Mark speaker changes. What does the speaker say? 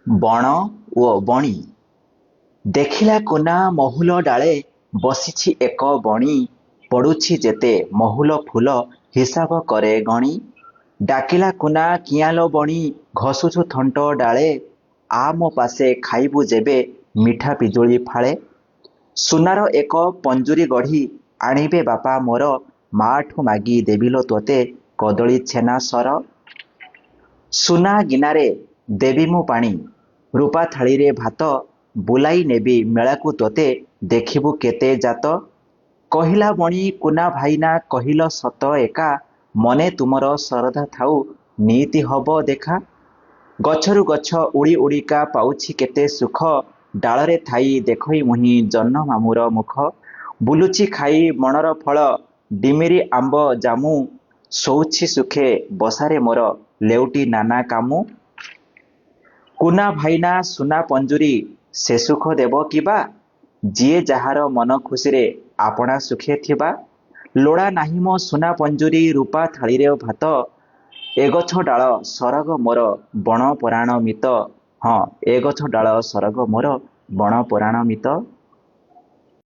Speaker 1: ବଣ ଓ ବଣି। ଦେଖିଲା କୁନା ମହୁଲ ଡାଳେ ବସିଛି ଏକ ବଣି, ପଡ଼ୁଛି ଯେତେ ମହୁଲ ଫୁଲ ହିସାବ କରେ ଗଣି। ଡାକିଲା କୁନା କିଆଁଲୋ ବଣି ଘଷୁଛୁ ଥଣ୍ଟ ଡାଳେ, ଆ ମୋ ପାଶେ ଖାଇବୁ ଯେବେ ମିଠା ପିଜୁଳି ଫାଳେ। ସୁନାର ଏକ ପଞ୍ଜୁରୀ ଗଢ଼ି ଆଣିବେ ବାପା ମୋର, ମାଠୁ ମାଗି ଦେବିଲୋ ତୋତେ କଦଳୀ ଛେନା ସର। ସୁନା ଗିନାରେ ଦେବି ମୁଁ ପାଣି, ରୂପା ଥାଳିରେ ଭାତ, ବୁଲାଇ ନେବି ମେଳାକୁ ତୋତେ ଦେଖିବୁ କେତେ ଜାତ। କହିଲା ବଣି କୁନା ଭାଇନା କହିଲ ସତ ଏକା, ମନେ ତୁମର ଶରଧା ଥାଉ ନିଇତି ହବ ଦେଖା। ଗଛରୁ ଗଛ ଉଡ଼ି ଉଡ଼ିକା ପାଉଛି କେତେ ସୁଖ, ଡାଳରେ ଥାଇ ଦେଖଇ ମୁହିଁ ଜହ୍ନ ମାମୁଁର ମୁଖ। ବୁଲୁଛି ଖାଇ ବଣର ଫଳ ଡିମିରି ଆମ୍ବ ଜାମୁ, ଶୋଉଛି ସୁଖେ ବସାରେ ମୋର ଲେଉଟି ନାନା କାମୁ। କୁନା ଭାଇନା ସୁନା ପଞ୍ଜୁରୀ ସେ ସୁଖ ଦେବ କିବା, ଯିଏ ଯାହାର ମନ ଖୁସିରେ ଆପଣା ସୁଖେ ଥିବା। ଲୋଡ଼ା ନାହିଁ ମୋ ସୁନା ପଞ୍ଜୁରୀ ରୂପା ଥାଳିରେ ଭାତ, ଏ ଗଛ ଡାଳ ସରଗ ମୋର ବଣ ପରାଣ ମିତ। ହଁ, ଏ ଗଛ ଡାଳ ସରଗ ମୋର ବଣ ପରାଣ ମିତ।